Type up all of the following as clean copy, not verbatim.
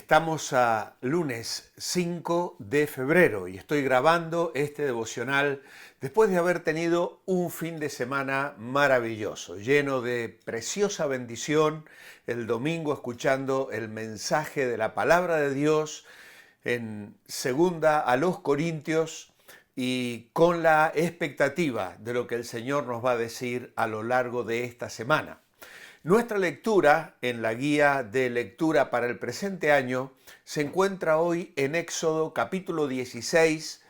Estamos a lunes 5 de febrero y estoy grabando este devocional después de haber tenido un fin de semana maravilloso, lleno de preciosa bendición, el domingo escuchando el mensaje de la palabra de Dios en segunda a los Corintios y con la expectativa de lo que el Señor nos va a decir a lo largo de esta semana. Nuestra lectura en la guía de lectura para el presente año se encuentra hoy en Éxodo capítulo 16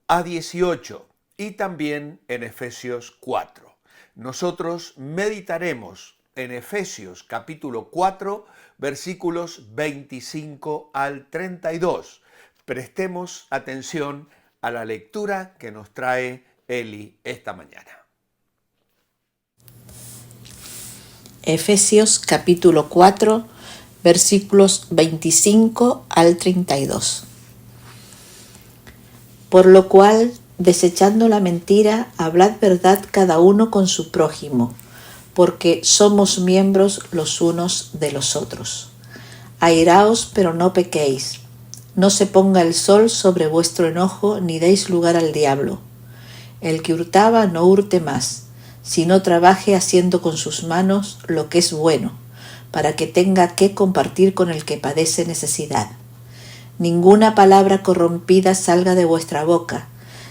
a 18 y también en Efesios 4. Nosotros meditaremos en Efesios capítulo 4 versículos 25 al 32. Prestemos atención a la lectura que nos trae Eli esta mañana. Efesios capítulo 4, versículos 25 al 32. Por lo cual, desechando la mentira, hablad verdad cada uno con su prójimo, porque somos miembros los unos de los otros. Airaos, pero no pequéis. No se ponga el sol sobre vuestro enojo, ni deis lugar al diablo. El que hurtaba, no hurte más, sino trabaje haciendo con sus manos lo que es bueno, para que tenga que compartir con el que padece necesidad. Ninguna palabra corrompida salga de vuestra boca,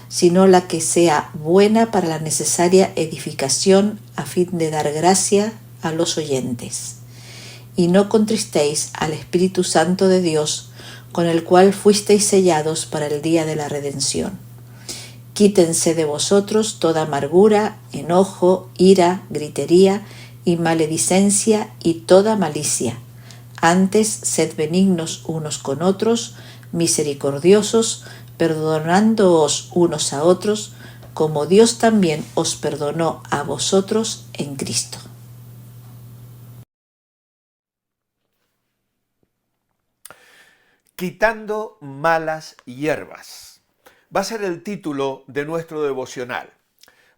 sino la que sea buena para la necesaria edificación, a fin de dar gracia a los oyentes. Y no contristéis al Espíritu Santo de Dios, con el cual fuisteis sellados para el día de la redención. Quítense de vosotros toda amargura, enojo, ira, gritería y maledicencia y toda malicia. Antes, sed benignos unos con otros, misericordiosos, perdonándoos unos a otros, como Dios también os perdonó a vosotros en Cristo. Quitando malas hierbas. Va a ser el título de nuestro devocional.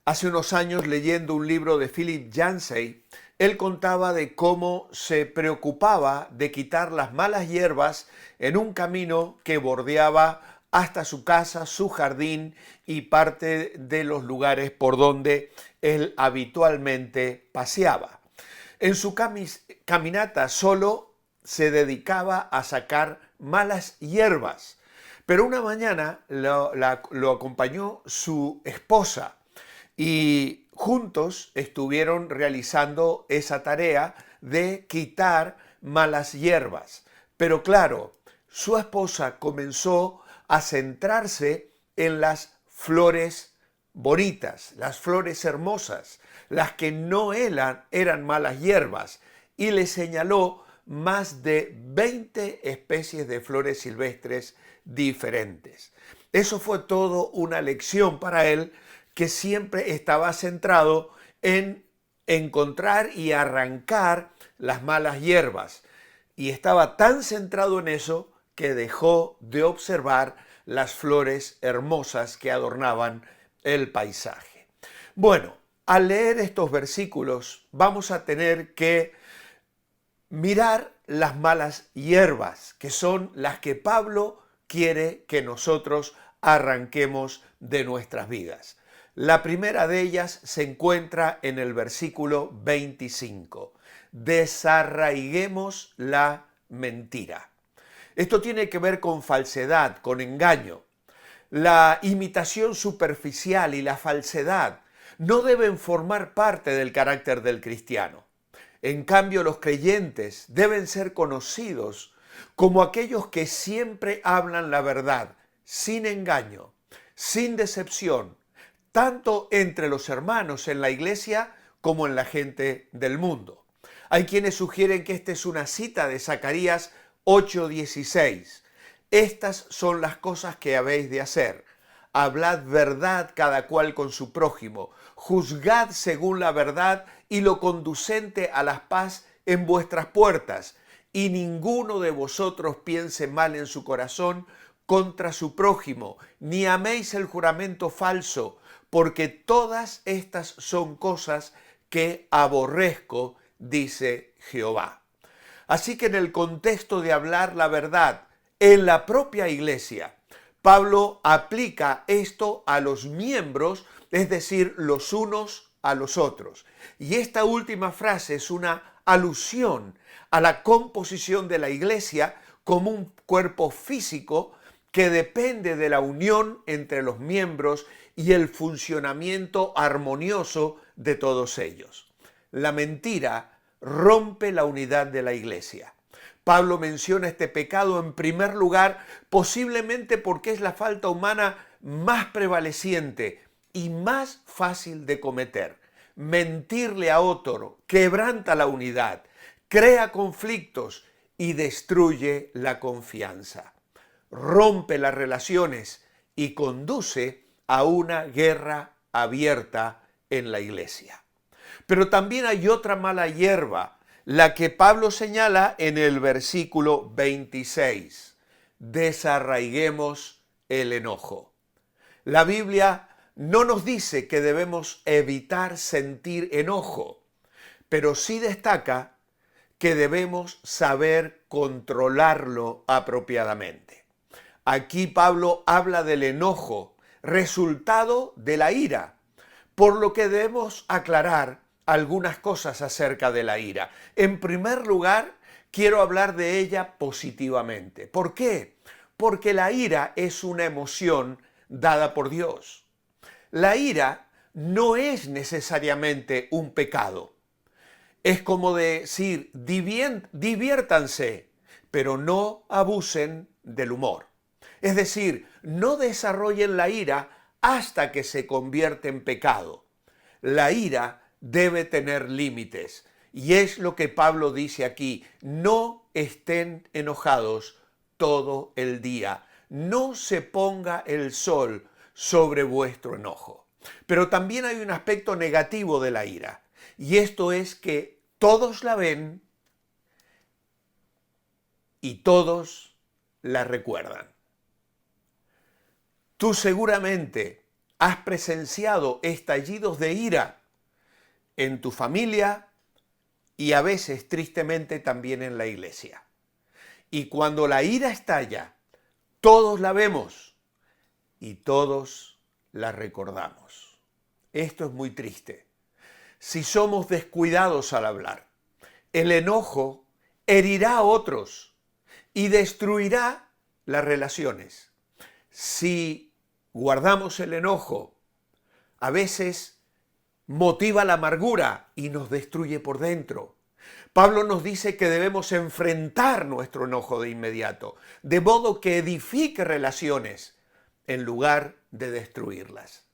Hace unos años, leyendo un libro de Philip Yancey, él contaba de cómo se preocupaba de quitar las malas hierbas en un camino que bordeaba hasta su casa, su jardín y parte de los lugares por donde él habitualmente paseaba. En su caminata solo se dedicaba a sacar malas hierbas. Pero una mañana lo acompañó su esposa y juntos estuvieron realizando esa tarea de quitar malas hierbas. Pero claro, su esposa comenzó a centrarse en las flores bonitas, las flores hermosas, las que no eran malas hierbas, y le señaló más de 20 especies de flores silvestres diferentes. Eso fue todo una lección para él, que siempre estaba centrado en encontrar y arrancar las malas hierbas. Y estaba tan centrado en eso que dejó de observar las flores hermosas que adornaban el paisaje. Bueno, al leer estos versículos vamos a tener que mirar las malas hierbas, que son las que Pablo quiere que nosotros arranquemos de nuestras vidas. La primera de ellas se encuentra en el versículo 25. Desarraiguemos la mentira. Esto tiene que ver con falsedad, con engaño. La imitación superficial y la falsedad no deben formar parte del carácter del cristiano. En cambio, los creyentes deben ser conocidos como aquellos que siempre hablan la verdad, sin engaño, sin decepción, tanto entre los hermanos en la iglesia como en la gente del mundo. Hay quienes sugieren que esta es una cita de Zacarías 8:16. Estas son las cosas que habéis de hacer. Hablad verdad cada cual con su prójimo. Juzgad según la verdad y lo conducente a la paz en vuestras puertas. Y ninguno de vosotros piense mal en su corazón contra su prójimo, ni améis el juramento falso, porque todas estas son cosas que aborrezco, dice Jehová. Así que en el contexto de hablar la verdad en la propia iglesia, Pablo aplica esto a los miembros, es decir, los unos a los otros. Y esta última frase es una alusión a la composición de la iglesia como un cuerpo físico que depende de la unión entre los miembros y el funcionamiento armonioso de todos ellos. La mentira rompe la unidad de la iglesia. Pablo menciona este pecado en primer lugar, posiblemente porque es la falta humana más prevaleciente y más fácil de cometer. Mentirle a otro quebranta la unidad, crea conflictos y destruye la confianza. Rompe las relaciones y conduce a una guerra abierta en la iglesia. Pero también hay otra mala hierba, la que Pablo señala en el versículo 26. Desarraiguemos el enojo. La Biblia no nos dice que debemos evitar sentir enojo, pero sí destaca que debemos saber controlarlo apropiadamente. Aquí Pablo habla del enojo, resultado de la ira, por lo que debemos aclarar algunas cosas acerca de la ira. En primer lugar, quiero hablar de ella positivamente. ¿Por qué? Porque la ira es una emoción dada por Dios. La ira no es necesariamente un pecado. Es como decir, diviértanse, pero no abusen del humor. Es decir, no desarrollen la ira hasta que se convierte en pecado. La ira debe tener límites. Y es lo que Pablo dice aquí, no estén enojados todo el día. No se ponga el sol sobre vuestro enojo. Pero también hay un aspecto negativo de la ira. Y esto es que todos la ven y todos la recuerdan. Tú seguramente has presenciado estallidos de ira en tu familia y a veces tristemente también en la iglesia. Y cuando la ira estalla, todos la vemos y todos la recordamos. Esto es muy triste. Si somos descuidados al hablar, el enojo herirá a otros y destruirá las relaciones. Si guardamos el enojo, a veces motiva la amargura y nos destruye por dentro. Pablo nos dice que debemos enfrentar nuestro enojo de inmediato, de modo que edifique relaciones en lugar de destruirlas.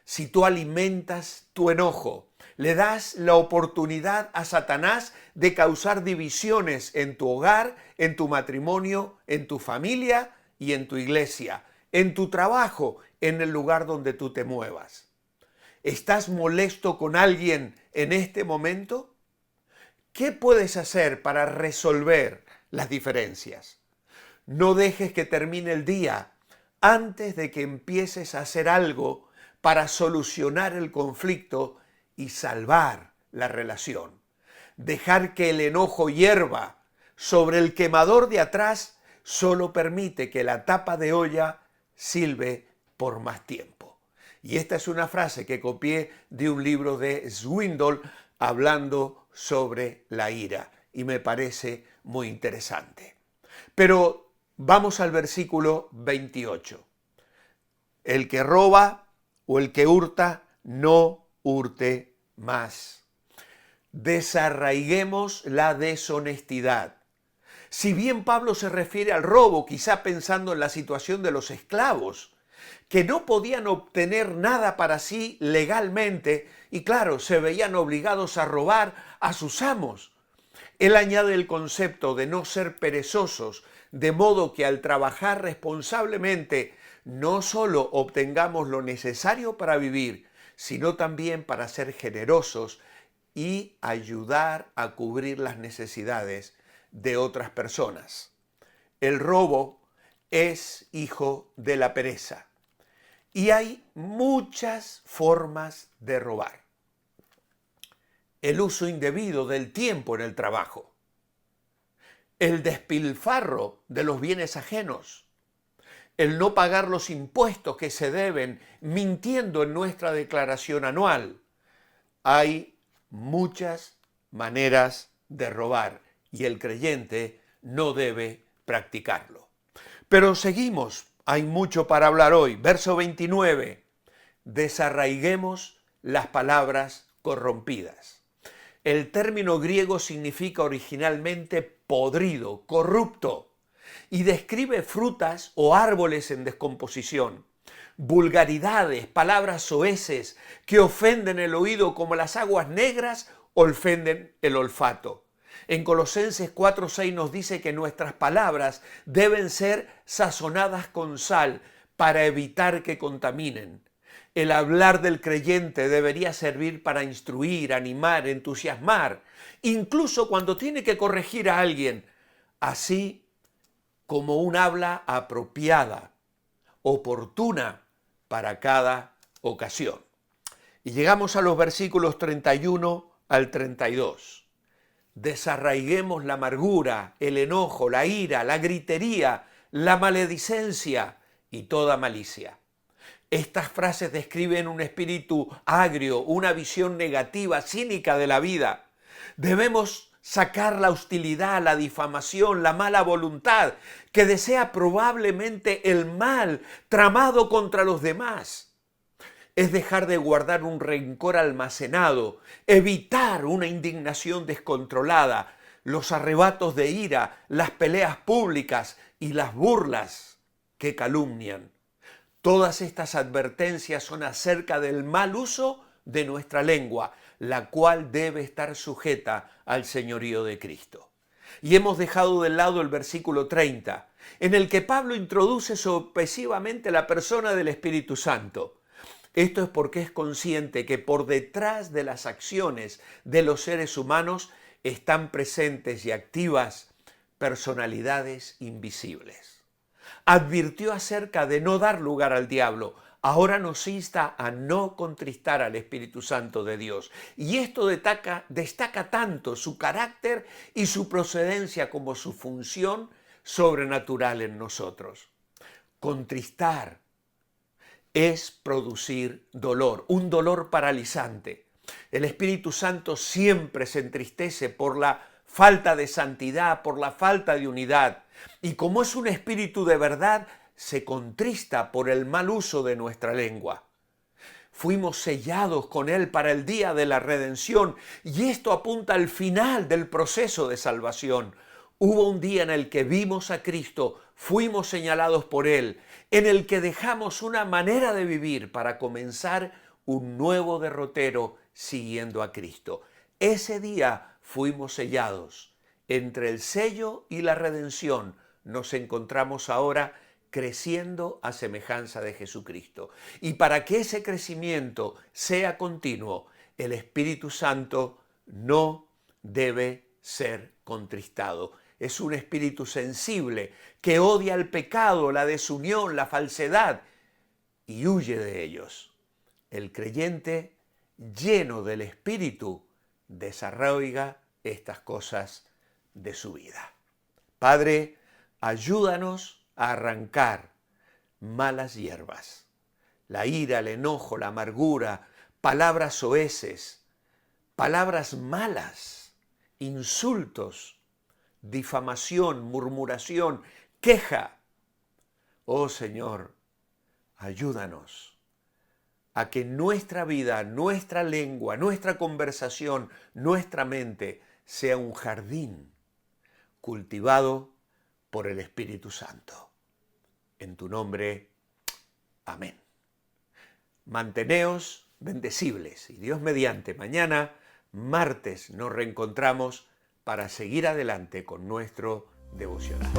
Si tú alimentas tu enojo, le das la oportunidad a Satanás de causar divisiones en tu hogar, en tu matrimonio, en tu familia y en tu iglesia, en tu trabajo, en el lugar donde tú te muevas. ¿Estás molesto con alguien en este momento? ¿Qué puedes hacer para resolver las diferencias? No dejes que termine el día antes de que empieces a hacer algo para solucionar el conflicto y salvar la relación. Dejar que el enojo hierva sobre el quemador de atrás solo permite que la tapa de olla silbe por más tiempo. Y esta es una frase que copié de un libro de Swindoll hablando sobre la ira y me parece muy interesante. Pero vamos al versículo 28. El que roba o el que hurta, no hurte más. Desarraiguemos la deshonestidad. Si bien Pablo se refiere al robo, quizá pensando en la situación de los esclavos, que no podían obtener nada para sí legalmente y claro, se veían obligados a robar a sus amos. Él añade el concepto de no ser perezosos, de modo que al trabajar responsablemente no solo obtengamos lo necesario para vivir, sino también para ser generosos y ayudar a cubrir las necesidades de otras personas. El robo es hijo de la pereza y hay muchas formas de robar. El uso indebido del tiempo en el trabajo, el despilfarro de los bienes ajenos, el no pagar los impuestos que se deben, mintiendo en nuestra declaración anual. Hay muchas maneras de robar y el creyente no debe practicarlo. Pero seguimos, hay mucho para hablar hoy. Verso 29, desarraiguemos las palabras corrompidas. El término griego significa originalmente podrido, corrupto, y describe frutas o árboles en descomposición, vulgaridades, palabras soeces que ofenden el oído como las aguas negras ofenden el olfato. En Colosenses 4:6 nos dice que nuestras palabras deben ser sazonadas con sal para evitar que contaminen. El hablar del creyente debería servir para instruir, animar, entusiasmar, incluso cuando tiene que corregir a alguien, así como un habla apropiada, oportuna para cada ocasión. Y llegamos a los versículos 31 al 32. Desarraiguemos la amargura, el enojo, la ira, la gritería, la maledicencia y toda malicia. Estas frases describen un espíritu agrio, una visión negativa, cínica de la vida. Debemos sacar la hostilidad, la difamación, la mala voluntad, que desea probablemente el mal tramado contra los demás. Es dejar de guardar un rencor almacenado, evitar una indignación descontrolada, los arrebatos de ira, las peleas públicas y las burlas que calumnian. Todas estas advertencias son acerca del mal uso de nuestra lengua, la cual debe estar sujeta al señorío de Cristo. Y hemos dejado de lado el versículo 30, en el que Pablo introduce sorpresivamente la persona del Espíritu Santo. Esto es porque es consciente que por detrás de las acciones de los seres humanos están presentes y activas personalidades invisibles. Advirtió acerca de no dar lugar al diablo. Ahora nos insta a no contristar al Espíritu Santo de Dios. Y esto destaca tanto su carácter y su procedencia como su función sobrenatural en nosotros. Contristar es producir dolor, un dolor paralizante. El Espíritu Santo siempre se entristece por la falta de santidad, por la falta de unidad. Y como es un espíritu de verdad, se contrista por el mal uso de nuestra lengua. Fuimos sellados con Él para el día de la redención y esto apunta al final del proceso de salvación. Hubo un día en el que vimos a Cristo, fuimos señalados por Él, en el que dejamos una manera de vivir para comenzar un nuevo derrotero siguiendo a Cristo. Ese día fuimos sellados. Entre el sello y la redención nos encontramos ahora creciendo a semejanza de Jesucristo. Y para que ese crecimiento sea continuo, el Espíritu Santo no debe ser contristado. Es un espíritu sensible que odia el pecado, la desunión, la falsedad y huye de ellos. El creyente lleno del Espíritu desarraiga estas cosas de su vida. Padre, ayúdanos a arrancar malas hierbas, la ira, el enojo, la amargura, palabras soeces, palabras malas, insultos, difamación, murmuración, queja. Oh Señor, ayúdanos a que nuestra vida, nuestra lengua, nuestra conversación, nuestra mente sea un jardín cultivado por el Espíritu Santo. En tu nombre, amén. Manteneos bendecibles y Dios mediante mañana, martes, nos reencontramos para seguir adelante con nuestro devocional.